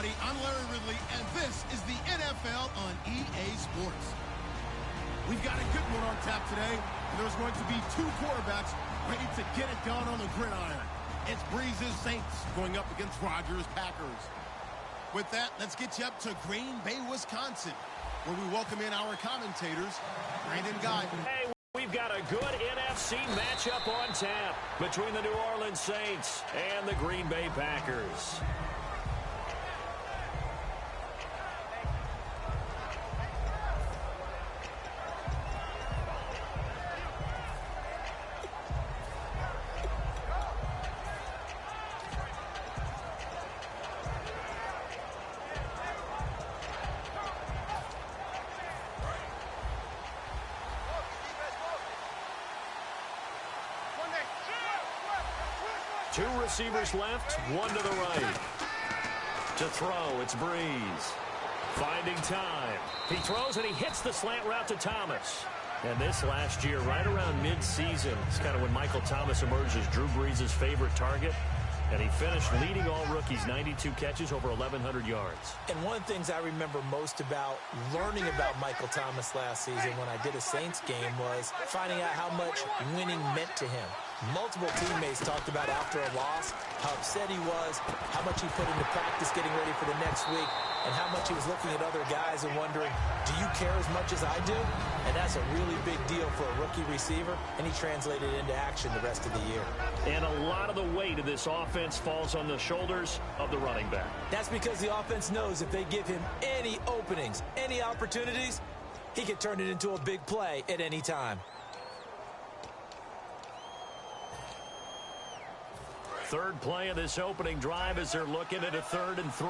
everybody. I'm Larry Ridley, and this is the NFL on EA Sports. We've got a good one on tap today, and there's going to be two quarterbacks ready to get it done on the gridiron. It's Breeze's Saints going up against Rodgers' Packers. With that, let's get you up to Green Bay, Wisconsin, where we welcome in our commentators, Brandon Guy. Hey, we've got a good NFC matchup on tap between the New Orleans Saints and the Green Bay Packers. Two receivers left, one to the right. To throw, it's Breeze. Finding time. He throws and he hits the slant route to Thomas. And this last year, right around mid-season, it's kind of when Michael Thomas emerged as Drew Brees' favorite target. And he finished leading all rookies, 92 catches, over 1,100 yards. And one of the things I remember most about learning about Michael Thomas last season when I did a Saints game was finding out how much winning meant to him. Multiple teammates talked about after a loss how upset he was, how much he put into practice getting ready for the next week, and how much he was looking at other guys and wondering, do you care as much as I do? And that's a really big deal for a rookie receiver, and he translated it into action the rest of the year. And a lot of the weight of this offense falls on the shoulders of the running back. That's because the offense knows if they give him any openings, any opportunities, he can turn it into a big play at any time. Third play of this opening drive as they're looking at a 3rd and 3.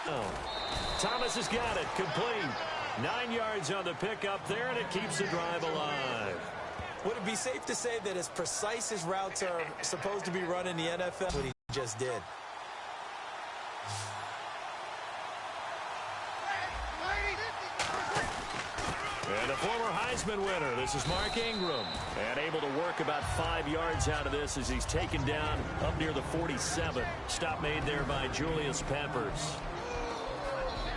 Oh. Thomas has got it. Complete. 9 yards on the pickup there, and it keeps the drive alive. Would it be safe to say that as precise as routes are supposed to be run in the NFL, what he just did? And a former Heisman winner, this is Mark Ingram. And able to work about 5 yards out of this as he's taken down up near the 47. Stop made there by Julius Peppers.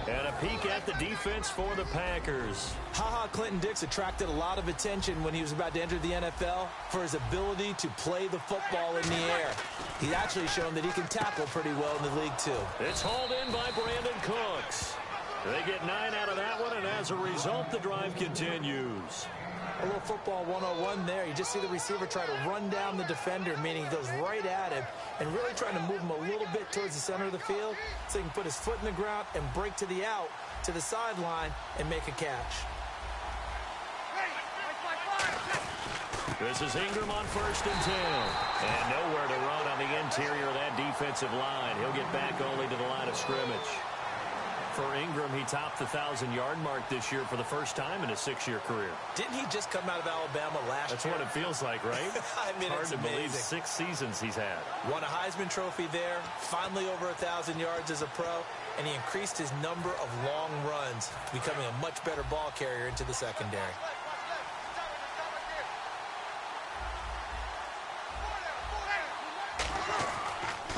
And a peek at the defense for the Packers. Ha-Ha Clinton-Dix attracted a lot of attention when he was about to enter the NFL for his ability to play the football in the air. He's actually shown that he can tackle pretty well in the league, too. It's hauled in by Brandon Cooks. They get 9 out of that one, and as a result, the drive continues. A little football 101 there. You just see the receiver try to run down the defender, meaning he goes right at him and really trying to move him a little bit towards the center of the field so he can put his foot in the ground and break to the out, to the sideline, and make a catch. This is Ingram on 1st and 10. And nowhere to run on the interior of that defensive line. He'll get back only to the line of scrimmage. For Ingram, he topped the 1,000-yard mark this year for the first time in his 6-year career. Didn't he just come out of Alabama last year? That's what it feels like, right? I mean, hard it's to amazing. believe 6 seasons he's had. Won a Heisman Trophy there, finally over 1,000 yards as a pro, and he increased his number of long runs, becoming a much better ball carrier into the secondary.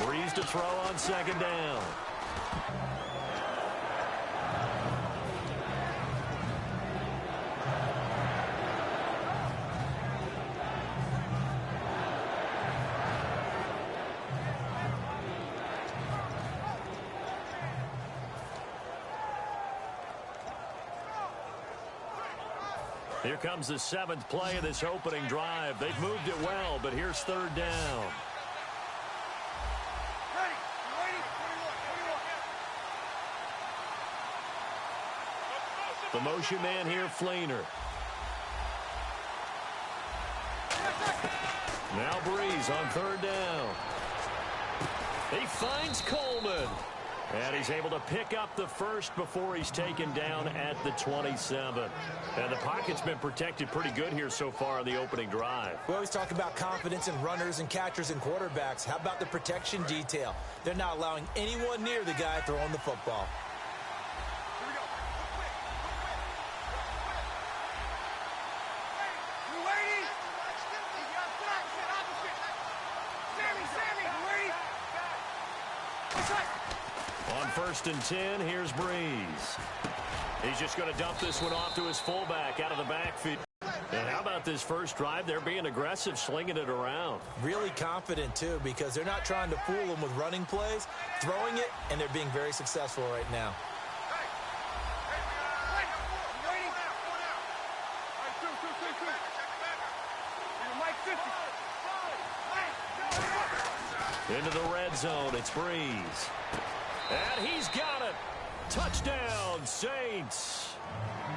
Breeze to throw on 2nd down. Here comes the 7th play of this opening drive. They've moved it well, but here's 3rd down. The motion man here, Fleener. Now Breeze on 3rd down. He finds Coleman. And he's able to pick up the first before he's taken down at the 27. And the pocket's been protected pretty good here so far on the opening drive. We always talk about confidence in runners and catchers and quarterbacks. How about the protection detail? They're not allowing anyone near the guy throwing the football. Sammy, 1st and 10. Here's Breeze. He's just going to dump this one off to his fullback out of the backfield. And how about this first drive? They're being aggressive, slinging it around. Really confident, too, because they're not trying to fool them with running plays, throwing it, and they're being very successful right now. Into the red zone, it's Breeze. And he's got it. Touchdown, Saints.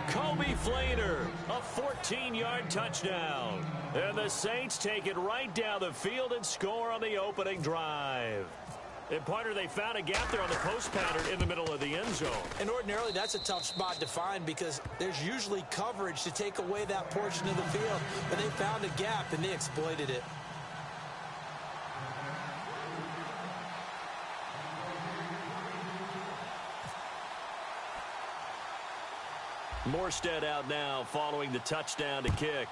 Kobe Flater, a 14-yard touchdown. And the Saints take it right down the field and score on the opening drive. And, partner, they found a gap there on the post pattern in the middle of the end zone. And ordinarily, that's a tough spot to find because there's usually coverage to take away that portion of the field. But they found a gap, and they exploited it. Morstead out now following the touchdown to kick.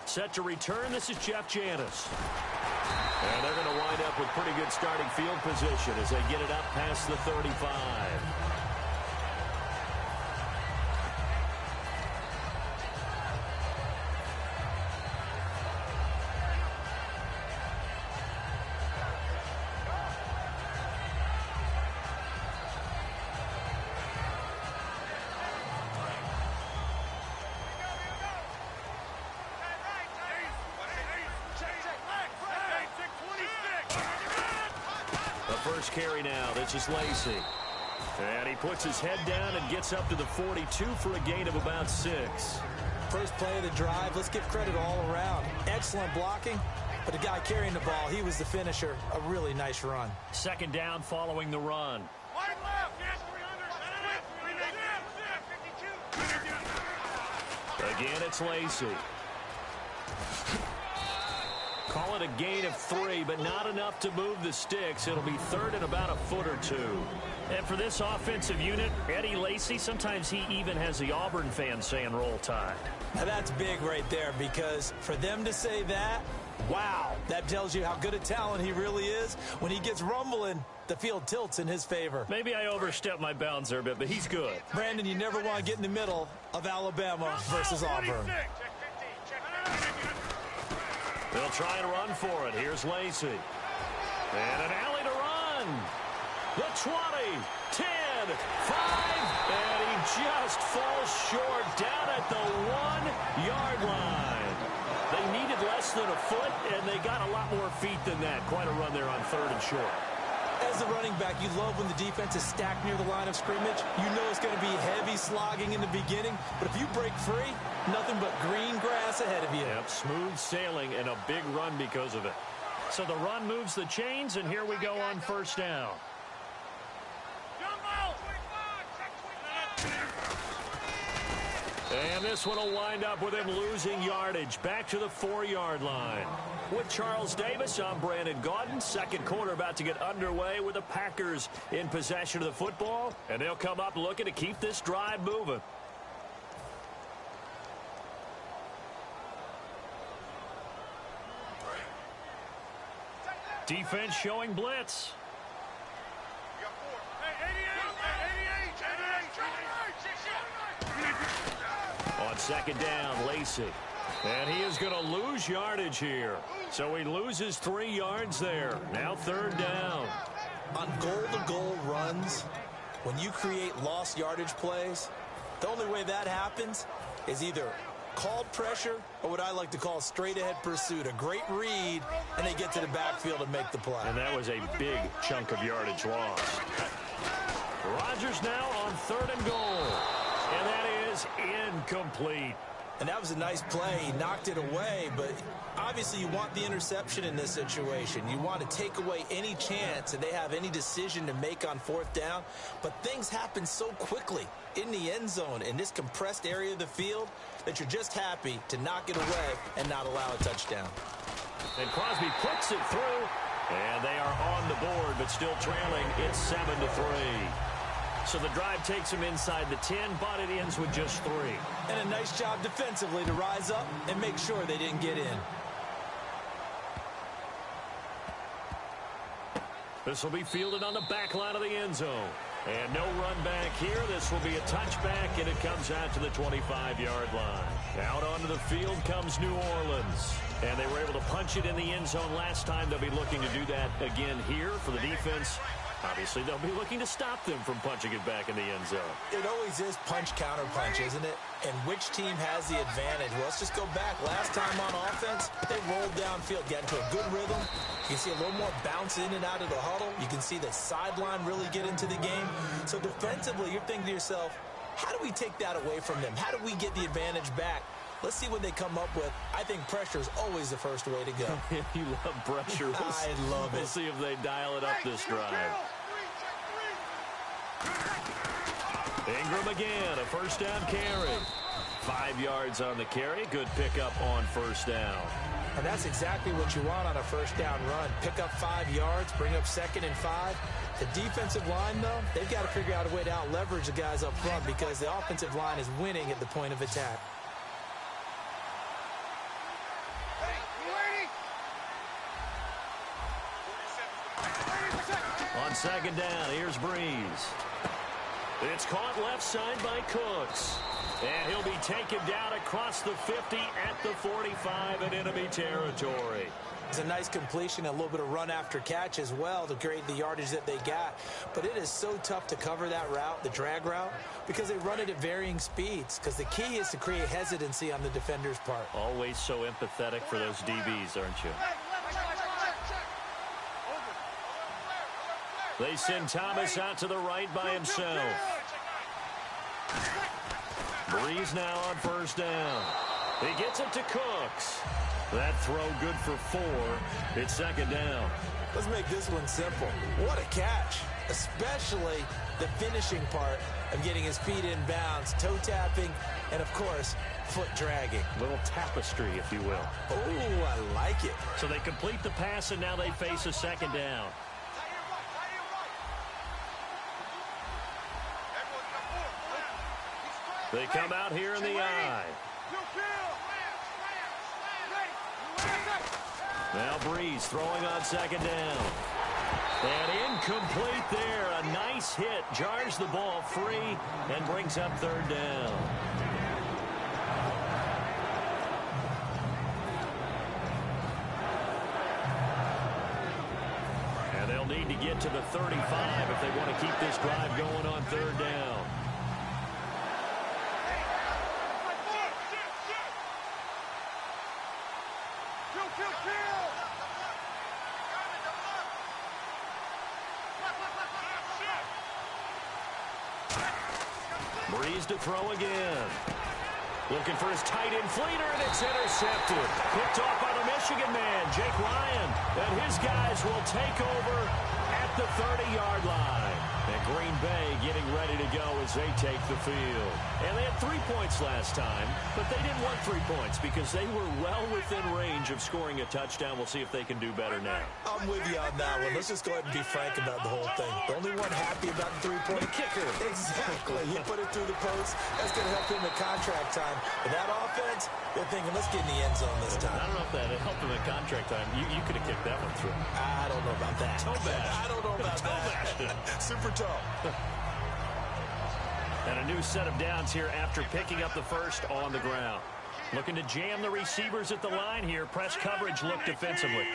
Set to return, this is Jeff Janis. And they're going to wind up with pretty good starting field position as they get it up past the 35. First carry now. This is Lacy. And he puts his head down and gets up to the 42 for a gain of about 6. First play of the drive. Let's give credit all around. Excellent blocking. But the guy carrying the ball, he was the finisher. A really nice run. Second down following the run. Again, it's Lacy. Call it a gain of 3, but not enough to move the sticks. It'll be third and about a foot or 2. And for this offensive unit, Eddie Lacy, sometimes he even has the Auburn fans saying roll tide. Now that's big right there because for them to say that, wow, that tells you how good a talent he really is. When he gets rumbling, the field tilts in his favor. Maybe I overstepped my bounds there a bit, but he's good. Brandon, you never want to get in the middle of Alabama versus Auburn. They'll try and run for it. Here's Lacy. And an alley to run. The 20, 10, 5, and he just falls short down at the 1-yard line. They needed less than a foot, and they got a lot more feet than that. Quite a run there on 3rd and short. As the running back, you love when the defense is stacked near the line of scrimmage. You know it's going to be heavy slogging in the beginning, but if you break free, nothing but green grass ahead of you. Yep, smooth sailing and a big run because of it. So the run moves the chains, and here we go on first down. And this one will wind up with him losing yardage back to the 4-yard line. With Charles Davis, I'm Brandon Gaudin. Second quarter about to get underway with the Packers in possession of the football. And they'll come up looking to keep this drive moving. Defense showing blitz. On second down, Lacy. And he is going to lose yardage here. So he loses 3 yards there. Now 3rd down. On goal-to-goal runs, when you create lost yardage plays, the only way that happens is either called pressure or what I like to call straight-ahead pursuit. A great read, and they get to the backfield and make the play. And that was a big chunk of yardage lost. Rodgers now on 3rd and goal. And that is incomplete. And that was a nice play. He knocked it away, but obviously you want the interception in this situation. You want to take away any chance that they have any decision to make on 4th down. But things happen so quickly in the end zone in this compressed area of the field that you're just happy to knock it away and not allow a touchdown. And Crosby puts it through, and they are on the board, but still trailing. It's 7-3. So the drive takes them inside the 10, but it ends with just 3. And a nice job defensively to rise up and make sure they didn't get in. This will be fielded on the back line of the end zone. And no run back here. This will be a touchback, and it comes out to the 25-yard line. Out onto the field comes New Orleans. And they were able to punch it in the end zone last time. They'll be looking to do that again here for the defense. Obviously, they'll be looking to stop them from punching it back in the end zone. It always is punch-counter-punch, isn't it? And which team has the advantage? Well, let's just go back. Last time on offense, they rolled downfield, got into a good rhythm. You can see a little more bounce in and out of the huddle. You can see the sideline really get into the game. So defensively, you're thinking to yourself, how do we take that away from them? How do we get the advantage back? Let's see what they come up with. I think pressure is always the first way to go. You love pressure. I love it. We'll see if they dial it up this drive. Ingram again, a first down carry. 5 yards on the carry. Good pickup on first down. And that's exactly what you want on a first down run. Pick up 5 yards, bring up 2nd and 5. The defensive line, though, they've got to figure out a way to out-leverage the guys up front because the offensive line is winning at the point of attack. On second down, here's Breeze. It's caught left side by Cooks. And he'll be taken down across the 50 at the 45 in enemy territory. It's a nice completion, a little bit of run after catch as well to create the yardage that they got. But it is so tough to cover that route, the drag route, because they run it at varying speeds. Because the key is to create hesitancy on the defender's part. Always so empathetic for those DBs, aren't you? They send Thomas out to the right by himself. Breeze now on first down. He gets it to Cooks. That throw good for 4. It's second down. Let's make this one simple. What a catch, especially the finishing part of getting his feet in bounds, toe tapping, and, of course, foot dragging. Little tapestry, if you will. Oh, I like it. So they complete the pass, and now they face a second down. They come out here in the eye. Now Breeze throwing on second down. And incomplete there. A nice hit. Jars the ball free and brings up third down. And they'll need to get to the 35 if they want to keep this drive going on third down. Breeze to throw again. Looking for his tight end Fleeter, and it's intercepted. Picked off by the Michigan man, Jake Ryan. And his guys will take over at the 30-yard line. And Green Bay getting ready to go as they take the field. And they had 3 points last time, but they didn't want 3 points because they were well within range of scoring a touchdown. We'll see if they can do better now. I'm with you on that one. Let's just go ahead and be frank about the whole thing. The only one happy about the 3-point kicker. Exactly. He put it through the post. That's going to help him at contract time. But that offense, they're thinking, let's get in the end zone this time. I don't know if that helped him at contract time. You could have kicked that one through. I don't know about that. Toe bash. I don't know about that. Super toe. And a new set of downs here after picking up the first on the ground. Looking to jam the receivers at the line here. Press coverage look defensively.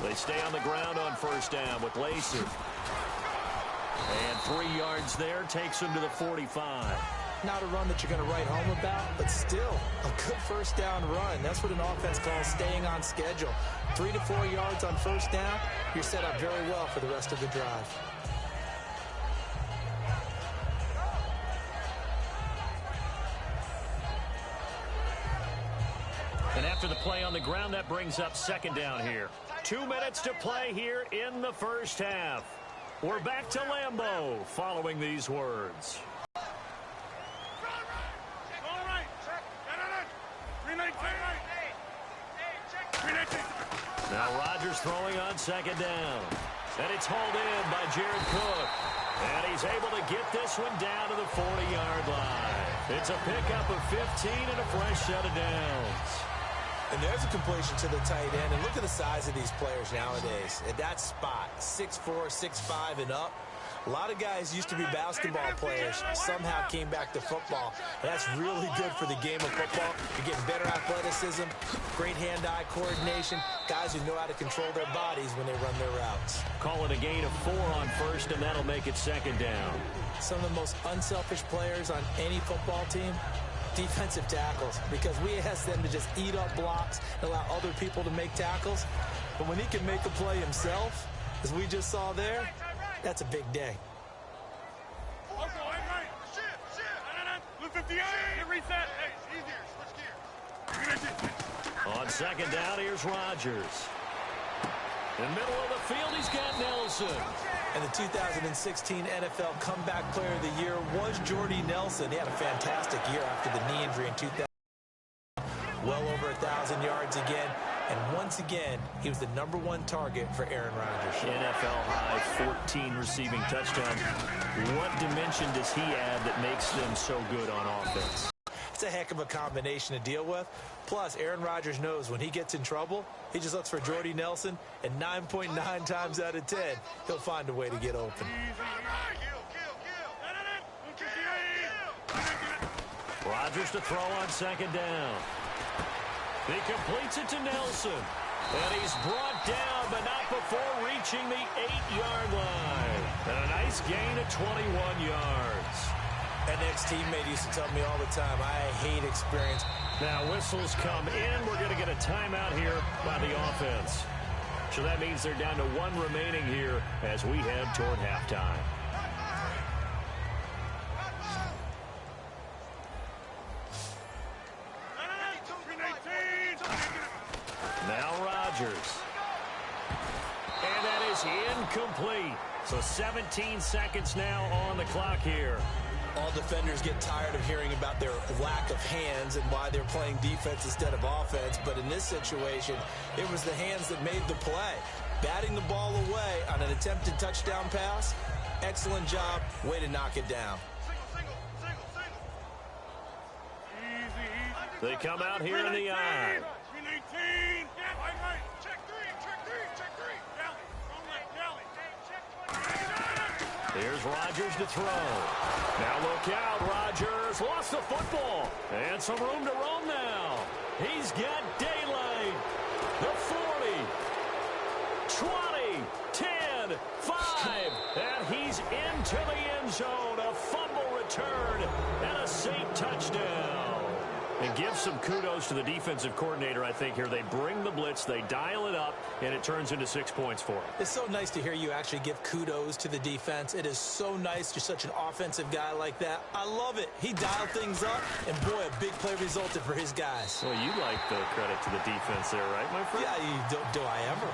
They stay on the ground on first down with Lacer. And 3 yards there takes him to the 45. Not a run that you're going to write home about, but still a good first down run. That's what an offense calls staying on schedule. 3 to 4 yards on first down, you're set up very well for the rest of the drive. And after the play on the ground, that brings up second down here. 2 minutes to play here in the first half. We're back to Lambeau following these words. Now Rodgers throwing on second down. And it's hauled in by Jared Cook. And he's able to get this one down to the 40-yard line. It's a pickup of 15 and a fresh set of downs. And there's a completion to the tight end. And look at the size of these players nowadays. At that spot, 6'4", 6'5", and up. A lot of guys used to be basketball players, somehow came back to football. And that's really good for the game of football. You're getting better athleticism, great hand-eye coordination, guys who know how to control their bodies when they run their routes. Call it a gain of 4 on first, and that'll make it second down. Some of the most unselfish players on any football team, defensive tackles, because we ask them to just eat up blocks and allow other people to make tackles. But when he can make a play himself, as we just saw there, that's a big day. On second down, here's Rodgers. In the middle of the field, he's got Nelson. And the 2016 NFL Comeback Player of the Year was Jordy Nelson. He had a fantastic year after the knee injury in 2000. Well over 1,000 yards again. And once again, he was the #1 target for Aaron Rodgers. NFL high 14 receiving touchdowns. What dimension does he add that makes them so good on offense? It's a heck of a combination to deal with. Plus, Aaron Rodgers knows when he gets in trouble, he just looks for Jordy Nelson, and 9.9 times out of 10, he'll find a way to get open. Rodgers to throw on second down. He completes it to Nelson. And he's brought down, but not before reaching the 8-yard line. And a nice gain of 21 yards. That next teammate used to tell me all the time, I hate experience. Now whistles come in. We're going to get a timeout here by the offense. So that means they're down to 1 remaining here as we head toward halftime. Now Rodgers. And that is incomplete. So 17 seconds now on the clock here. All defenders get tired of hearing about their lack of hands and why they're playing defense instead of offense. But in this situation, it was the hands that made the play. Batting the ball away on an attempted touchdown pass. Excellent job. Way to knock it down. They come out here in the eye. Here's Rodgers to throw. Now look out, Rodgers lost the football. And some room to roam now. He's got daylight. The 40, 20, 10, 5. And he's into the end zone. A fumble return and a safe touchdown. And give some kudos to the defensive coordinator, I think, here. They bring the blitz, they dial it up, and it turns into 6 points for them. It's so nice to hear you actually give kudos to the defense. It is so nice. You're such an offensive guy like that. I love it. He dialed things up, and boy, a big play resulted for his guys. Well, you like the credit to the defense there, right, my friend? Yeah, do I ever?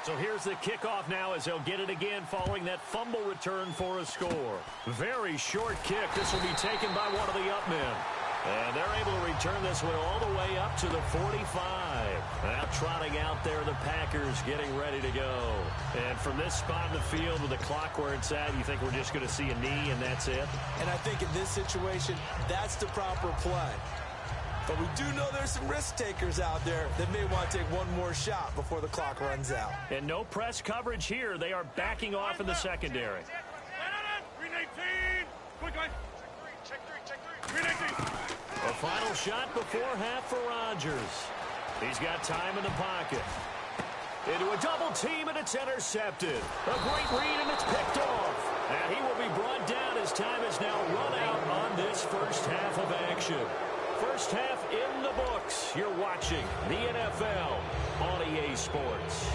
So here's the kickoff now as they'll get it again following that fumble return for a score. Very short kick. This will be taken by one of the up men. And they're able to return this one all the way up to the 45. Now trotting out there, the Packers getting ready to go. And from this spot in the field with the clock where it's at, you think we're just going to see a knee and that's it? And I think in this situation, that's the proper play. But we do know there's some risk takers out there that may want to take one more shot before the clock runs out. And no press coverage here. They are backing off in the secondary. A final shot before half for Rodgers. He's got time in the pocket. Into a double team, and it's intercepted. A great read, and it's picked off. And he will be brought down as time is now run out on this first half of action. First half in the books. You're watching the NFL on EA Sports.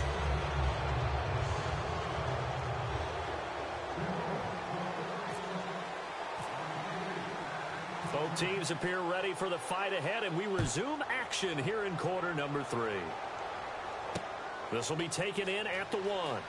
Both teams appear ready for the fight ahead, and we resume action here in quarter number 3. This will be taken in at the 1.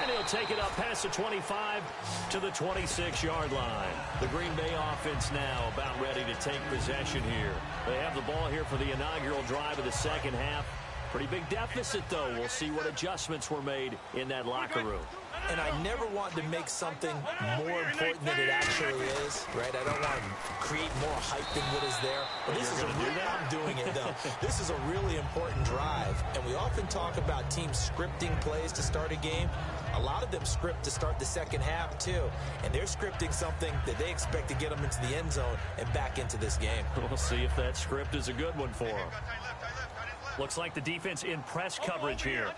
And he'll take it up past the 25 to the 26-yard line. The Green Bay offense now about ready to take possession here. They have the ball here for the inaugural drive of the second half. Pretty big deficit, though. We'll see what adjustments were made in that locker room. And I never want to make something more important than it actually is, right? I don't want to create more hype than what is there. But this is I'm doing it, though. This is a really important drive. And we often talk about teams scripting plays to start a game. A lot of them script to start the second half, too. And they're scripting something that they expect to get them into the end zone and back into this game. We'll see if that script is a good one for them. Looks like the defense in press coverage here.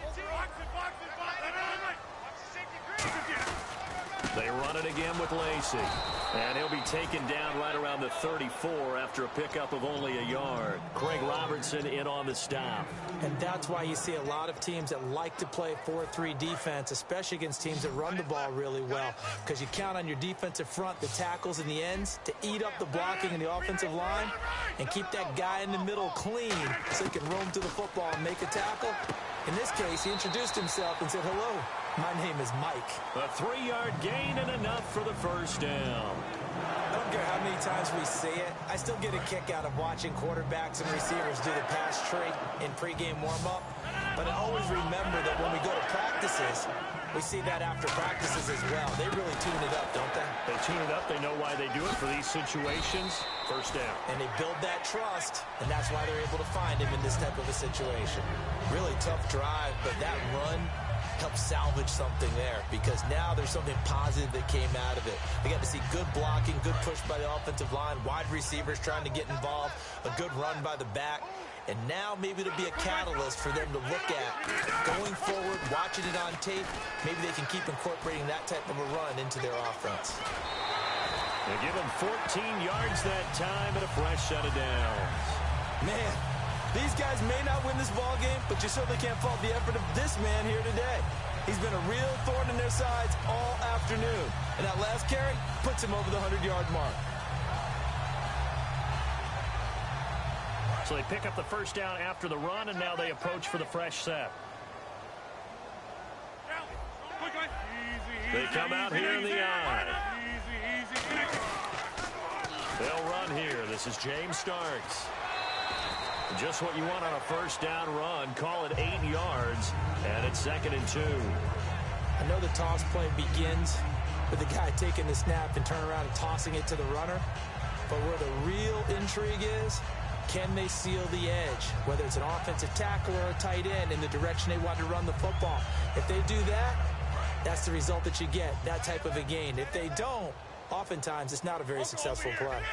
They run it again with Lacey. And he'll be taken down right around the 34 after a pickup of only a yard. Craig Robertson in on the stop. And that's why you see a lot of teams that like to play 4-3 defense, especially against teams that run the ball really well, because you count on your defensive front, the tackles and the ends, to eat up the blocking in the offensive line and keep that guy in the middle clean so he can roam to the football and make a tackle. In this case, he introduced himself and said, "Hello, my name is Mike." A 3-yard gain and enough for the first down. I don't care how many times we see it. I still get a kick out of watching quarterbacks and receivers do the pass tree in pregame warm-up. But I always remember that when we go to practices, we see that after practices as well. They really tune it up, don't they? They tune it up. They know why they do it for these situations. First down. And they build that trust, and that's why they're able to find him in this type of a situation. Really tough drive, but that run help salvage something there, because now there's something positive that came out of it. They got to see good blocking, good push by the offensive line, wide receivers trying to get involved, a good run by the back, and now maybe it'll be a catalyst for them to look at going forward, watching it on tape. Maybe they can keep incorporating that type of a run into their offense. They give him 14 yards that time and a fresh set of downs. Man, these guys may not win this ball game, but you certainly can't fault the effort of this man here today. He's been a real thorn in their sides all afternoon. And that last carry puts him over the 100-yard mark. So they pick up the first down after the run, and now they approach for the fresh set. They come out here in the eye. They'll run here. This is James Starks. Just what you want on a first down run. Call it 8 yards, and it's 2nd and 2. I know the toss play begins with the guy taking the snap and turning around and tossing it to the runner. But where the real intrigue is, can they seal the edge? Whether it's an offensive tackle or a tight end in the direction they want to run the football. If they do that, that's the result that you get, that type of a gain. If they don't, oftentimes it's not a very successful play.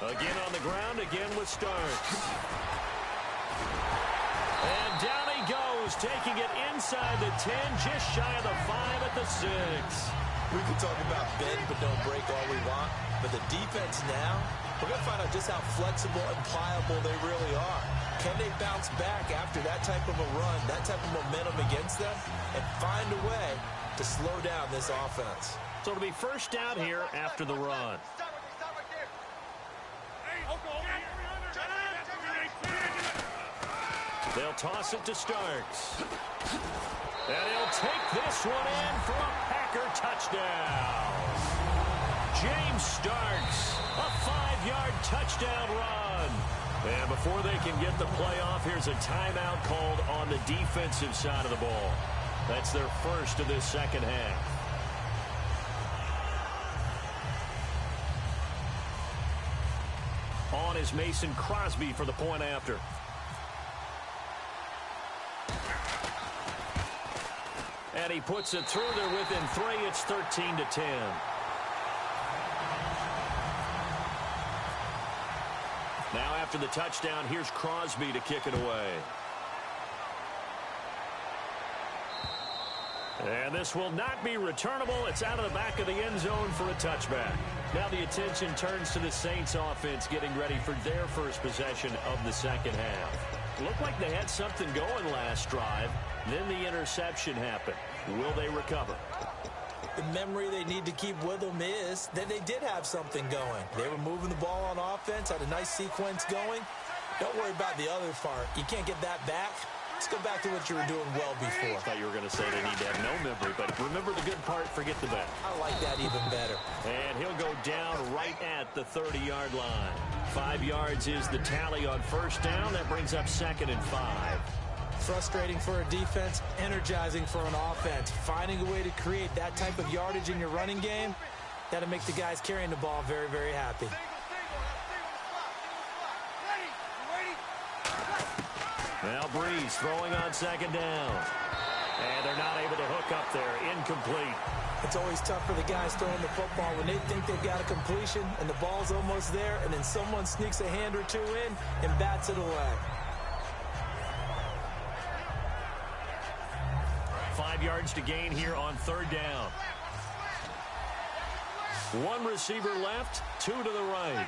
Again on the ground, again with Starks. And down he goes, taking it inside the 10, just shy of the 5 at the 6. We can talk about bend but don't break all we want, but the defense now, we're going to find out just how flexible and pliable they really are. Can they bounce back after that type of a run, that type of momentum against them, and find a way to slow down this offense? So it'll be first down here after the run. They'll toss it to Starks. And he'll take this one in for a Packer touchdown. James Starks, a 5-yard touchdown run. And before they can get the play off, here's a timeout called on the defensive side of the ball. That's their first of this second half. On is Mason Crosby for the point after. And he puts it through there within 3. It's 13-10. Now after the touchdown, here's Crosby to kick it away. And this will not be returnable. It's out of the back of the end zone for a touchback. Now the attention turns to the Saints offense getting ready for their first possession of the second half. Looked like they had something going last drive. Then the interception happened. Will they recover? The memory they need to keep with them is that they did have something going. They were moving the ball on offense, had a nice sequence going. Don't worry about the other part. You can't get that back. Let's go back to what you were doing well before. I thought you were going to say they need to have no memory, but remember the good part, forget the bad. I like that even better. And he'll go down right at the 30-yard line. 5 yards is the tally on first down. That brings up 2nd and 5. Frustrating for a defense, energizing for an offense. Finding a way to create that type of yardage in your running game, that'll make the guys carrying the ball very, very happy. Now Breeze throwing on 2nd down. And they're not able to hook up there. Incomplete. It's always tough for the guys throwing the football when they think they've got a completion and the ball's almost there, and then someone sneaks a hand or two in and bats it away. 5 yards to gain here on 3rd down. 1 receiver left, 2 to the right.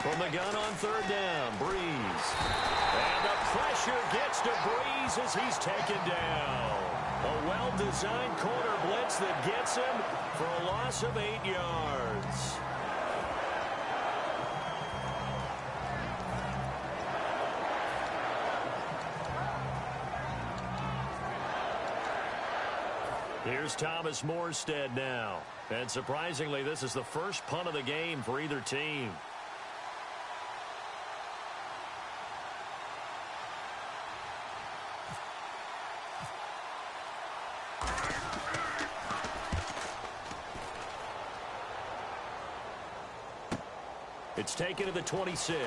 From the gun on 3rd down, Breeze. And the pressure gets to Breeze as he's taken down. A well-designed corner blitz that gets him for a loss of 8 yards. Here's Thomas Morstead now. And surprisingly, this is the first punt of the game for either team. It's taken to the 26. A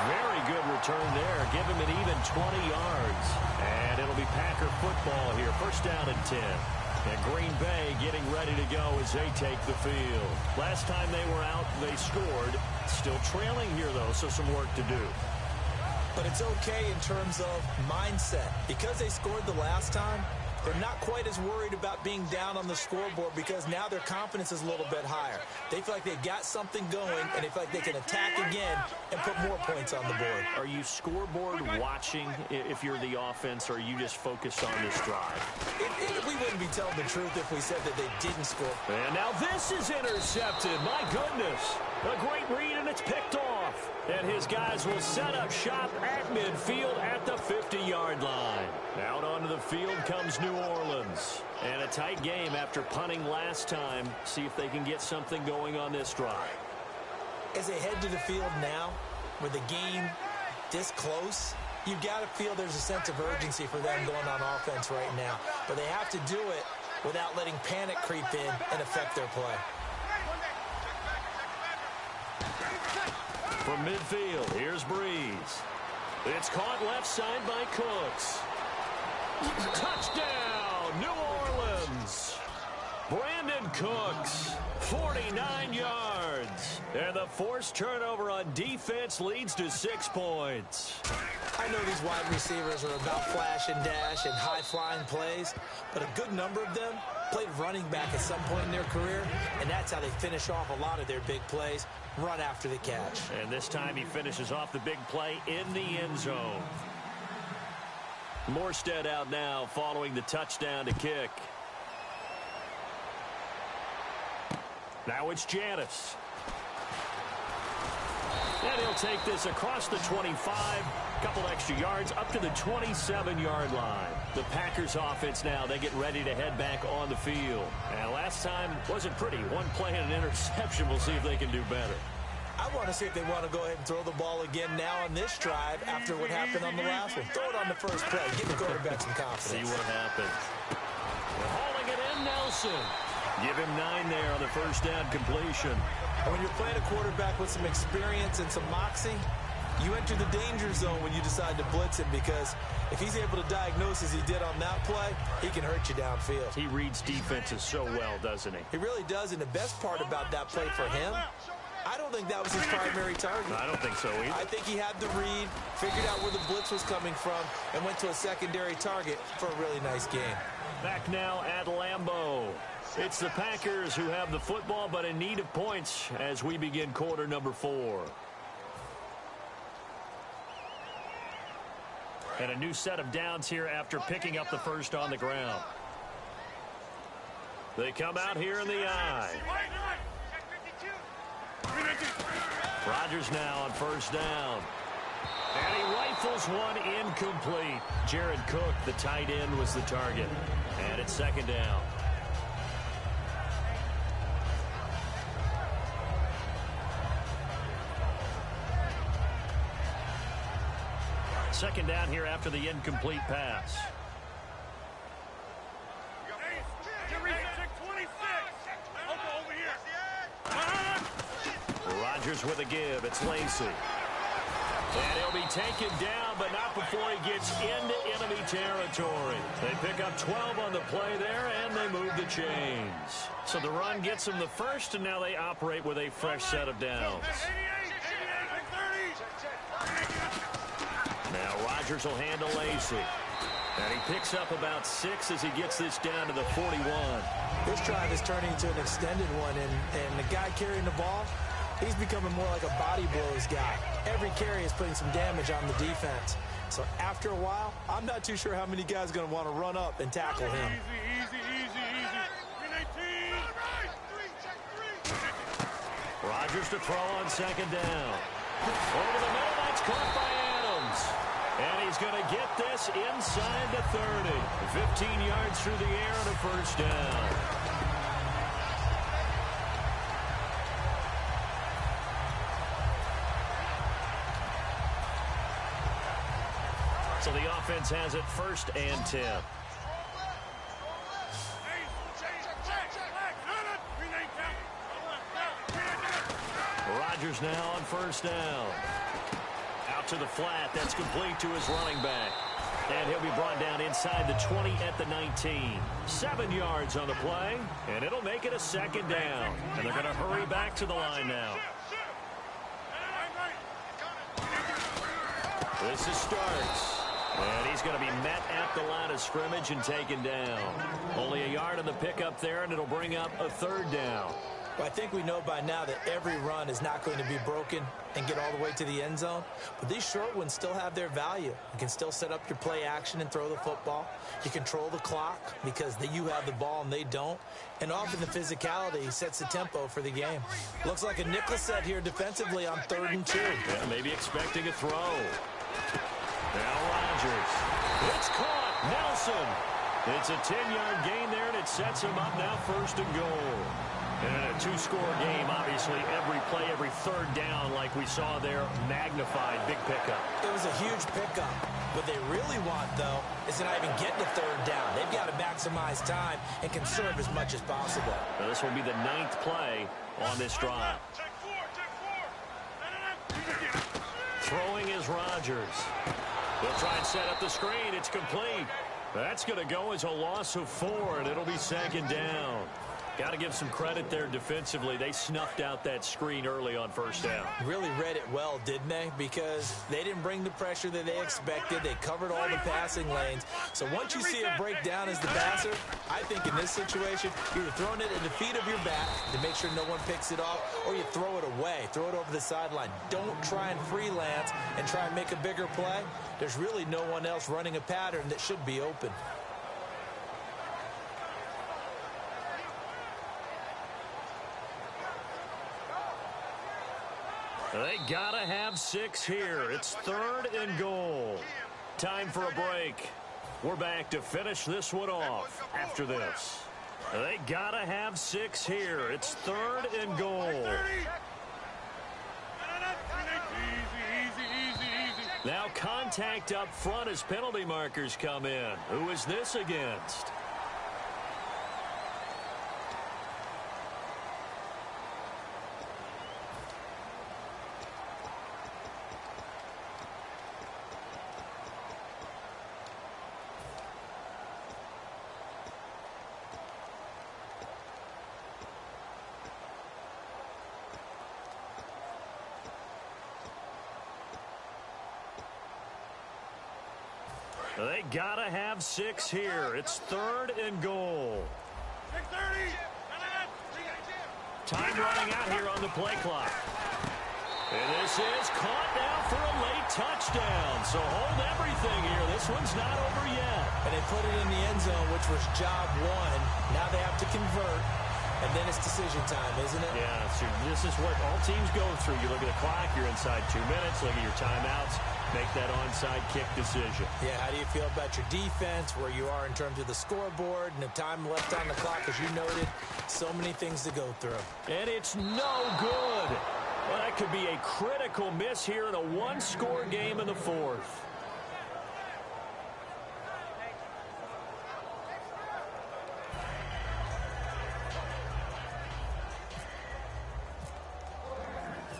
very good return there. Give him an even 20 yards. And it'll be Packer football here. First down and 10. And Green Bay getting ready to go as they take the field. Last time they were out, they scored. Still trailing here, though, so some work to do. But it's okay in terms of mindset. Because they scored the last time, they're not quite as worried about being down on the scoreboard because now their confidence is a little bit higher. They feel like they've got something going, and they feel like they can attack again and put more points on the board. Are you scoreboard watching if you're the offense, or are you just focused on this drive? We wouldn't be telling the truth if we said that they didn't score. And now this is intercepted. My goodness. A great read, and it's picked off. And his guys will set up shop at midfield at the 50-yard line. Out onto the field comes New Orleans. And a tight game after punting last time. See if they can get something going on this drive. As they head to the field now, with the game this close, you've got to feel there's a sense of urgency for them going on offense right now. But they have to do it without letting panic creep in and affect their play. From midfield, here's Breeze. It's caught left side by Cooks. Touchdown, New Orleans. Brandon Cooks, 49 yards. And the forced turnover on defense leads to 6 points. I know these wide receivers are about flash and dash and high-flying plays, but a good number of them played running back at some point in their career, and that's how they finish off a lot of their big plays, run after the catch. And this time he finishes off the big play in the end zone. Morstead out now following the touchdown to kick. Now it's Janice. And he'll take this across the 25, couple extra yards, up to the 27-yard line. The Packers offense now, they get ready to head back on the field. And last time wasn't pretty. One play and an interception. We'll see if they can do better. I want to see if they want to go ahead and throw the ball again now on this drive after what happened on the last one. Throw it on the first play. Give the quarterback some confidence. See what happens. They're hauling it in, Nelson. Give him 9 there on the first down completion. And when you're playing a quarterback with some experience and some moxie, you enter the danger zone when you decide to blitz him, because if he's able to diagnose as he did on that play, he can hurt you downfield. He reads defenses so well, doesn't he? He really does, and the best part about that play for him, I don't think that was his primary target. I don't think so either. I think he had the read, figured out where the blitz was coming from, and went to a secondary target for a really nice game. Back now at Lambeau. It's the Packers who have the football, but in need of points as we begin quarter number 4. And a new set of downs here after picking up the first on the ground. They come out here in the I. Rodgers now on first down. And he rifles one incomplete. Jared Cook, the tight end, was the target. And it's second down. Second down here after the incomplete pass. Rodgers with a give. It's Lacy. And he'll be taken down, but not before he gets into enemy territory. They pick up 12 on the play there, and they move the chains. So the run gets them the first, and now they operate with a fresh set of downs. Now Rodgers will handle Lacy. And he picks up about 6 as he gets this down to the 41. This drive is turning into an extended one, and the guy carrying the ball, he's becoming more like a body blows guy. Every carry is putting some damage on the defense. So after a while, I'm not too sure how many guys are going to want to run up and tackle him. Rodgers to throw on second down. Over the middle, that's caught by Adams. And he's going to get this inside the 30. 15 yards through the air and a first down. So the offense has it first and 10. Rodgers now on first down. Out to the flat. That's complete to his running back. And he'll be brought down inside the 20 at the 19. 7 yards on the play, and it'll make it a second down. And they're going to hurry back to the line now. This is Starks. And he's going to be met at the line of scrimmage and taken down. Only a yard on the pickup there, and it'll bring up a third down. Well, I think we know by now that every run is not going to be broken and get all the way to the end zone. But these short ones still have their value. You can still set up your play action and throw the football. You control the clock because you have the ball and they don't. And often the physicality sets the tempo for the game. Looks like a nickel set here defensively on 3rd and 2. Yeah, maybe expecting a throw. Now Rodgers. It's caught. Nelson. It's a 10-yard gain there, and it sets him up now 1st and goal. And in a 2-score game, obviously, every play, every third down, like we saw there, magnified. Big pickup. It was a huge pickup. What they really want, though, is to not even get to 3rd down. They've got to maximize time and conserve as much as possible. Now, this will be the 9th play on this drive. Throwing is Rodgers. They'll try and set up the screen. It's complete. That's going to go as a loss of 4, and it'll be second down. Got to give some credit there defensively. They snuffed out that screen early on first down. Really read it well, didn't they? Because they didn't bring the pressure that they expected. They covered all the passing lanes. So once you see it break down as the passer, I think in this situation, you're either throwing it at the feet of your back to make sure no one picks it off, or you throw it away. Throw it over the sideline. Don't try and freelance and try and make a bigger play. There's really no one else running a pattern that should be open. They gotta have 6 here. It's 3rd and goal. Time for a break. We're back to finish this one off after this. They gotta have 6 here. It's 3rd and goal. Now contact up front as penalty markers come in. Who is this against? They gotta have 6 here. It's 3rd and goal. Time running out here on the play clock. And this is caught now for a late touchdown. So hold everything here. This one's not over yet. And they put it in the end zone, which was job one. Now they have to convert. And then it's decision time, isn't it? Yeah, so this is what all teams go through. You look at the clock, you're inside 2 minutes, look at your timeouts, make that onside kick decision. Yeah, how do you feel about your defense, where you are in terms of the scoreboard, and the time left on the clock, as you noted? So many things to go through. And it's no good. Well, that could be a critical miss here in a one-score game in the fourth.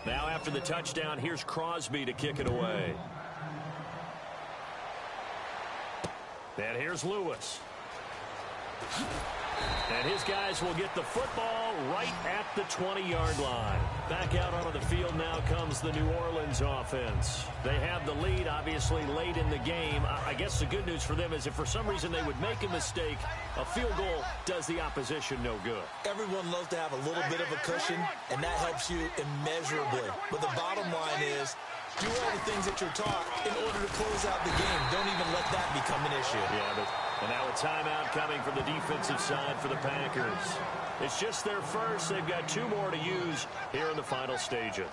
Now after the touchdown, here's Crosby to kick it away. And here's Lewis. And his guys will get the football right at the 20-yard line. Back out onto the field now comes the New Orleans offense. They have the lead, obviously, late in the game. I guess the good news for them is if for some reason they would make a mistake, a field goal does the opposition no good. Everyone loves to have a little bit of a cushion, and that helps you immeasurably. But the bottom line is, do all the things that you're taught in order to close out the game. Don't even let that become an issue. Yeah, and now a timeout coming from the defensive side for the Packers. It's just their first. They've got 2 more to use here in the final stages.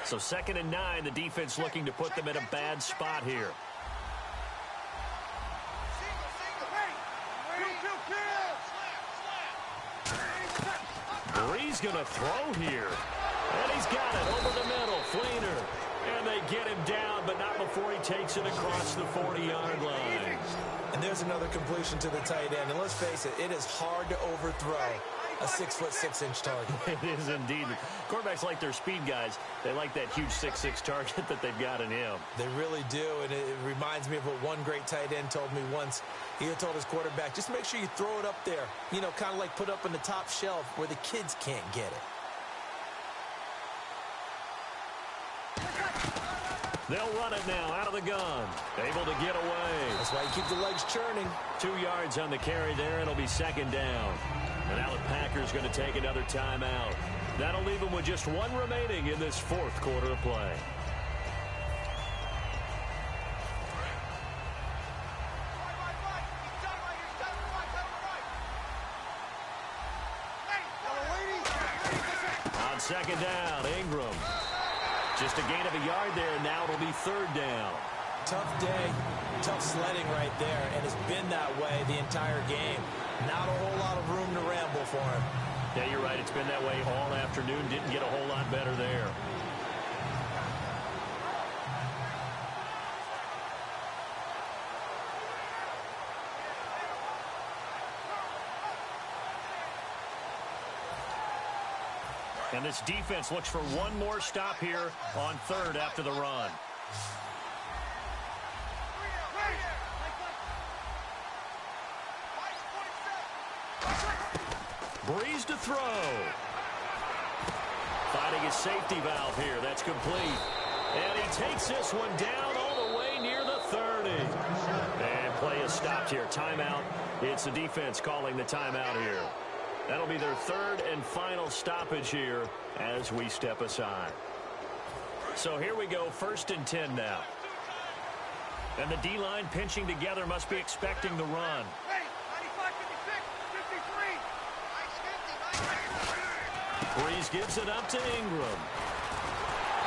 So 2nd and 9, the defense looking to put them in a bad spot here. Brees going to throw here. And he's got it over the middle. Fleener. And they get him down, but not before he takes it across the 40-yard line. And there's another completion to the tight end. And let's face it, it is hard to overthrow a 6'6" target. It is indeed. Quarterbacks like their speed guys. They like that huge 6'6" target that they've got in him. They really do, and it reminds me of what one great tight end told me once. He had told his quarterback, just make sure you throw it up there. You know, kind of like put up on the top shelf where the kids can't get it. They'll run it now out of the gun. Able to get away. That's why you keep the legs churning. 2 yards on the carry there. It'll be 2nd down. And now the Packers going to take another timeout. That'll leave them with just 1 remaining in this 4th quarter of play. On 2nd down, Ingram. Just a gain of a yard there. Now it'll be 3rd down. Tough day, tough sledding right there, and it's been that way the entire game. Not a whole lot of room to ramble for him. Yeah, you're right. It's been that way all afternoon. Didn't get a whole lot better there. And this defense looks for one more stop here on 3rd after the run. Brees to throw. Finding his safety valve here. That's complete. And he takes this one down all the way near the 30. And play is stopped here. Timeout. It's the defense calling the timeout here. That'll be their 3rd and final stoppage here as we step aside. So here we go, 1st and 10 now. And the D-line pinching together, must be expecting the run. Brees gives it up to Ingram.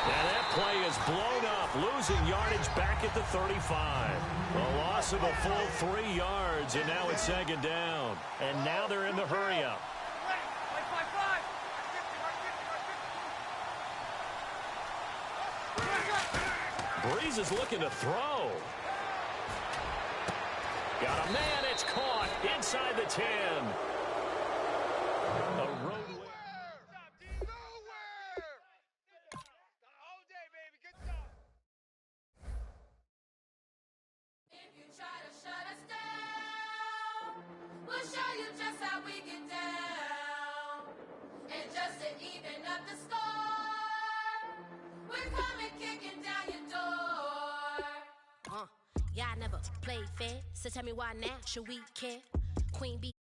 And that play is blown up, losing yardage back at the 35. A loss of a full 3 yards, and now it's 2nd down. And now they're in the hurry-up. Brees is looking to throw. Got a man, it's caught inside the 10. A road. Y'all never played fair, so tell me why now should we care? Queen B.